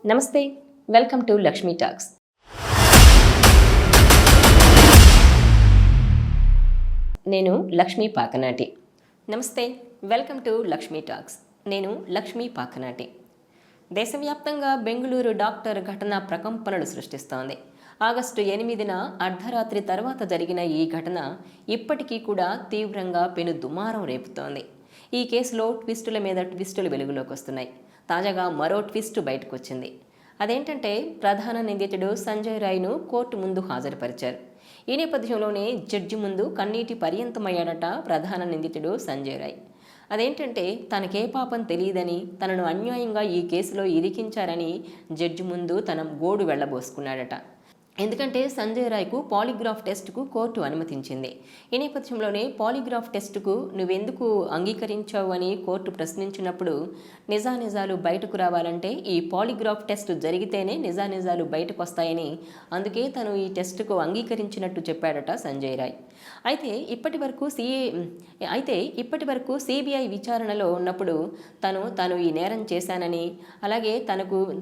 నమస్తే, welcome to Lakshmi talks. నేను లక్ష్మీ పాకనాటి. నమస్తే, వెల్కమ్ టు లక్ష్మీ టాక్స్. నేను లక్ష్మీ పాకనాటి. దేశవ్యాప్తంగా బెంగళూరు డాక్టర్ ఘటన ప్రకంపనలు సృష్టిస్తోంది. ఆగస్టు 8న అర్ధరాత్రి తర్వాత జరిగిన ఈ ఘటన ఇప్పటికీ కూడా తీవ్రంగా పెను దుమారం రేపుతోంది. ఈ కేసులో ట్విస్టుల మీద ట్విస్టులు వెలుగులోకి వస్తున్నాయి. తాజాగా మరో ట్విస్ట్ బయటకు వచ్చింది. అదేంటంటే, ప్రధాన నిందితుడు సంజయ్ రాయ్ను కోర్టు ముందు హాజరుపరిచారు. ఈ నేపథ్యంలోనే జడ్జి ముందు కన్నీటి పర్యంతమయ్యాడట ప్రధాన నిందితుడు సంజయ్ రాయ్. అదేంటంటే, తనకే పాపం తెలియదని, తనను అన్యాయంగా ఈ కేసులో ఇరికించారని జడ్జి ముందు తన గోడు వెళ్లబోసుకున్నాడట. ఎందుకంటే సంజయ్ రాయ్కు పాలిగ్రాఫ్ టెస్టుకు కోర్టు అనుమతించింది. ఈ నేపథ్యంలోనే పాలిగ్రాఫ్ టెస్టుకు నువ్వెందుకు అంగీకరించావు అని కోర్టు ప్రశ్నించినప్పుడు, నిజానిజాలు బయటకు రావాలంటే ఈ పాలిగ్రాఫ్ టెస్ట్ జరిగితేనే నిజానిజాలు బయటకు వస్తాయని, అందుకే తను ఈ టెస్టుకు అంగీకరించినట్టు చెప్పాడట సంజయ్ రాయ్. అయితే ఇప్పటి వరకు సిబిఐ విచారణలో ఉన్నప్పుడు తను ఈ నేరం చేశానని, అలాగే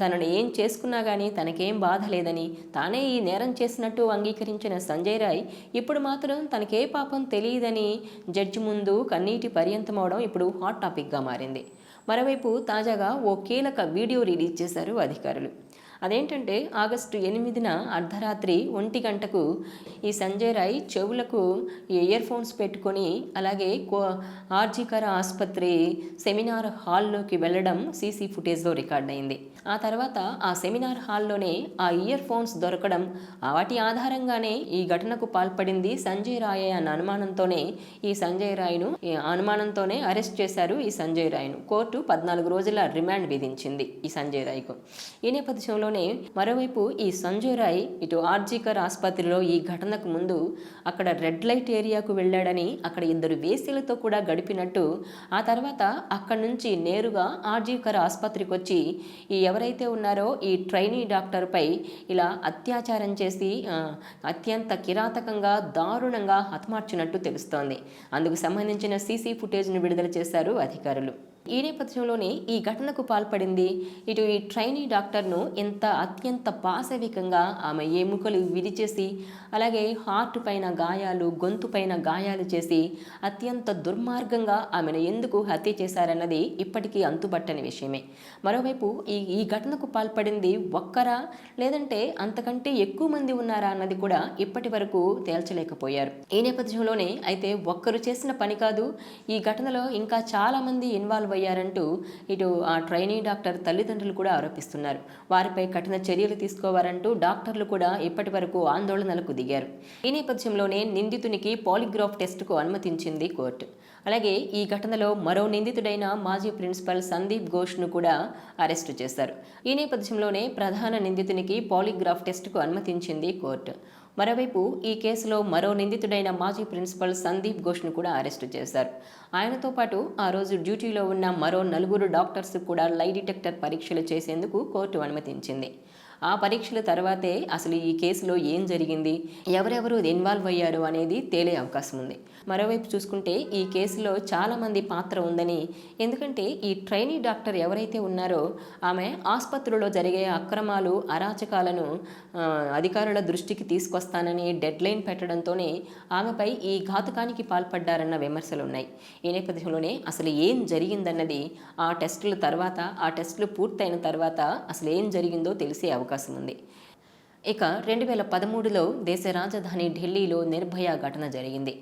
తనను ఏం చేసుకున్నా కానీ తనకేం బాధ లేదని, తానే ఈ నేరం చేసినట్టు అంగీకరించిన సంజయ్ రాయ్ ఇప్పుడు మాత్రం తనకే పాపం తెలియదని జడ్జి ముందు కన్నీటి పర్యంతమవడం ఇప్పుడు హాట్ టాపిక్గా మారింది. మరోవైపు తాజాగా ఓ కీలక వీడియో రిలీజ్ చేశారు అధికారులు. అదేంటంటే, ఆగస్టు 8న అర్ధరాత్రి 1 గంటకు ఈ సంజయ్ రాయ్ చెవులకు ఇయర్ ఫోన్స్ పెట్టుకొని అలాగే ఆర్జికర్ ఆసుపత్రి సెమినార్ హాల్లోకి వెళ్ళడం సీసీ ఫుటేజ్లో రికార్డ్ అయింది. ఆ తర్వాత ఆ సెమినార్ హాల్లోనే ఆ ఇయర్ ఫోన్స్ దొరకడం, వాటి ఆధారంగానే ఈ ఘటనకు పాల్పడింది సంజయ్ రాయ్ అన్న అనుమానంతోనే అరెస్ట్ చేశారు ఈ సంజయ్ రాయ్ను. కోర్టు 14 రోజుల రిమాండ్ విధించింది ఈ సంజయ్ రాయ్కు. ఈ నేపథ్యంలో మరోవైపు ఈ సంజయ్ రాయ్ ఇటు ఆర్జికర్ ఆసుపత్రిలో ఈ ఘటనకు ముందు అక్కడ రెడ్ లైట్ ఏరియాకు వెళ్ళాడని, అక్కడ 2 వేశ్యలతో కూడా గడిపినట్టు, ఆ తర్వాత అక్కడి నుంచి నేరుగా ఆర్జికర్ ఆసుపత్రికి వచ్చి ఈ ఎవరైతే ఉన్నారో ఈ ట్రైనీ డాక్టర్పై ఇలా అత్యాచారం చేసి అత్యంత కిరాతకంగా దారుణంగా హతమార్చినట్టు తెలుస్తోంది. అందుకు సంబంధించిన సీసీ ఫుటేజ్ను విడుదల చేశారు అధికారులు. ఈ నేపథ్యంలోనే ఈ ఘటనకు పాల్పడింది ఇటు ఈ ట్రైనీ డాక్టర్ను అత్యంత పాశవికంగా ఆమె ఎముకలు విరిచేసి, అలాగే హార్ట్ పైన గాయాలు, గొంతు పైన గాయాలు చేసి అత్యంత దుర్మార్గంగా ఆమెను ఎందుకు హత్య చేశారన్నది ఇప్పటికీ అంతుబట్టని విషయమే. మరోవైపు ఈ ఘటనకు పాల్పడింది ఒక్కరా, లేదంటే అంతకంటే ఎక్కువ మంది ఉన్నారా అన్నది కూడా ఇప్పటి వరకు తేల్చలేకపోయారు. ఈ నేపథ్యంలోనే అయితే ఒక్కరు చేసిన పని కాదు, ఈ ఘటనలో ఇంకా చాలా మంది ఇన్వాల్వ్ అయ్యారంటూ ఇటు ఆ ట్రైనీ డాక్టర్ తల్లిదండ్రులు కూడా ఆరోపిస్తున్నారు. వారిపై కఠిన చర్యలు తీసుకోవాలంటూ డాక్టర్లు కూడా ఇప్పటి వరకు ఆందోళనలకు దిగారు. ఈ నేపథ్యంలోనే నిందితునికి పాలిగ్రాఫ్ టెస్టుకు అనుమతించింది కోర్టు. అలాగే ఈ ఘటనలో మరో నిందితుడైన మాజీ ప్రిన్సిపల్ సందీప్ ఘోష్ను కూడా అరెస్టు చేశారు. ఈ నేపథ్యంలోనే ప్రధాన నిందితునికి పాలిగ్రాఫ్ టెస్టుకు అనుమతించింది కోర్టు. మరోవైపు ఈ కేసులో మరో నిందితుడైన మాజీ ప్రిన్సిపల్ సందీప్ ఘోష్ను కూడా అరెస్టు చేశారు. ఆయనతో పాటు ఆ రోజు డ్యూటీలో ఉన్న మరో 4 డాక్టర్స్ కూడా లై డిటెక్టర్ పరీక్షలు చేసేందుకు కోర్టు అనుమతించింది. ఆ పరీక్షల తర్వాతే అసలు ఈ కేసులో ఏం జరిగింది, ఎవరెవరు ఇన్వాల్వ్ అయ్యారు అనేది తేలే అవకాశం ఉంది. మరోవైపు చూసుకుంటే ఈ కేసులో చాలామంది పాత్ర ఉందని, ఎందుకంటే ఈ ట్రైనీ డాక్టర్ ఎవరైతే ఉన్నారో ఆమె ఆసుపత్రిలో జరిగే అక్రమాలు, అరాచకాలను అధికారుల దృష్టికి తీసుకొస్తానని డెడ్ లైన్ పెట్టడంతోనే ఆమెపై ఈ ఘాతుకానికి పాల్పడ్డారన్న విమర్శలు ఉన్నాయి. ఈ నేపథ్యంలోనే అసలు ఏం జరిగిందన్నది ఆ టెస్టులు పూర్తయిన తర్వాత అసలు ఏం జరిగిందో తెలిసే అవకాశం ఉంది. ఇక 2013లో దేశ రాజధాని ఢిల్లీలో నిర్భయ ఘటన జరిగింది.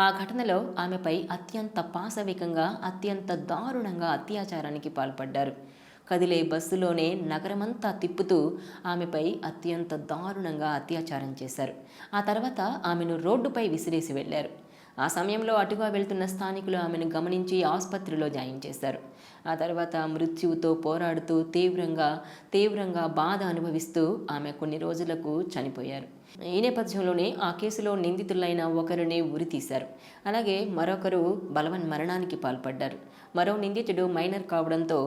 ఆ ఘటనలో ఆమెపై అత్యంత పాశవికంగా, అత్యంత దారుణంగా అత్యాచారానికి పాల్పడ్డారు. కదిలే బస్సులోనే నగరమంతా తిప్పుతూ ఆమెపై అత్యంత దారుణంగా అత్యాచారం చేశారు. ఆ తర్వాత ఆమెను రోడ్డుపై విసిరేసి వెళ్లారు. ఆ సమయంలో అటుగా వెళ్తున్న స్థానికులు ఆమెను గమనించి ఆసుపత్రిలో జాయిన్ చేశారు. ఆ తర్వాత మృత్యువుతో పోరాడుతూ తీవ్రంగా బాధ అనుభవిస్తూ ఆమె కొన్ని రోజులకు చనిపోయారు. ఈ నేపథ్యంలోనే ఆ కేసులో నిందితులైన ఒకరిని ఉరితీశారు. అలాగే మరొకరు మరణానికి పాల్పడ్డారు. మరో నిందితుడు మైనర్ కావడంతో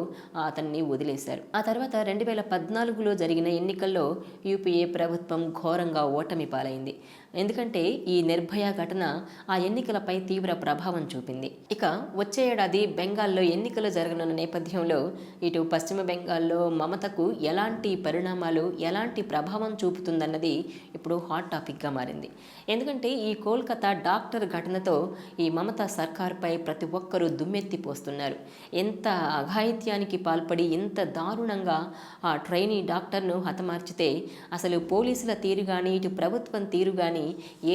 అతన్ని వదిలేశారు. ఆ తర్వాత 2014లో జరిగిన ఎన్నికల్లో యూపీఏ ప్రభుత్వం ఘోరంగా ఓటమి పాలైంది. ఎందుకంటే ఈ నిర్భయ ఘటన ఆ ఎన్నికలపై తీవ్ర ప్రభావం చూపింది. ఇక వచ్చే ఏడాది బెంగాల్లో ఎన్నికలు జరగనున్న నేపథ్యంలో ఇటు పశ్చిమ బెంగాల్లో మమతకు ఎలాంటి పరిణామాలు, ఎలాంటి ప్రభావం చూపుతుందన్నది ఇప్పుడు హాట్ టాపిక్గా మారింది. ఎందుకంటే ఈ కోల్కతా డాక్టర్ ఘటనతో ఈ మమత సర్కార్పై ప్రతి ఒక్కరూ దుమ్మెత్తిపోస్తున్నారు. ఎంత అఘాయిత్యానికి పాల్పడి ఇంత దారుణంగా ఆ ట్రైనీ డాక్టర్ను హతమార్చితే అసలు పోలీసుల తీరు కానీ, ఇటు ప్రభుత్వం తీరు కానీ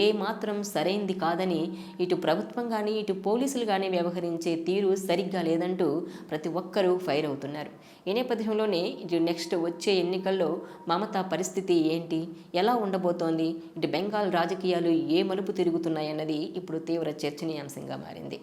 ఏ మాత్రం సరైంది కాదని, ఇటు ప్రభుత్వం కానీ ఇటు పోలీసులు కానీ వ్యవహరించే తీరు సరిగ్గా లేదంటూ ప్రతి ఒక్కరూ ఫైర్ అవుతున్నారు. ఈ నేపథ్యంలోనే ఇటు నెక్స్ట్ వచ్చే ఎన్నికల్లో మమతా పరిస్థితి ఏంటి, ఎలా ఉండబోతోంది, ఇటు బెంగాల్ రాజకీయాలు ఏ మలుపు తిరుగుతున్నాయన్నది ఇప్పుడు తీవ్ర చర్చనీయాంశంగా మారింది.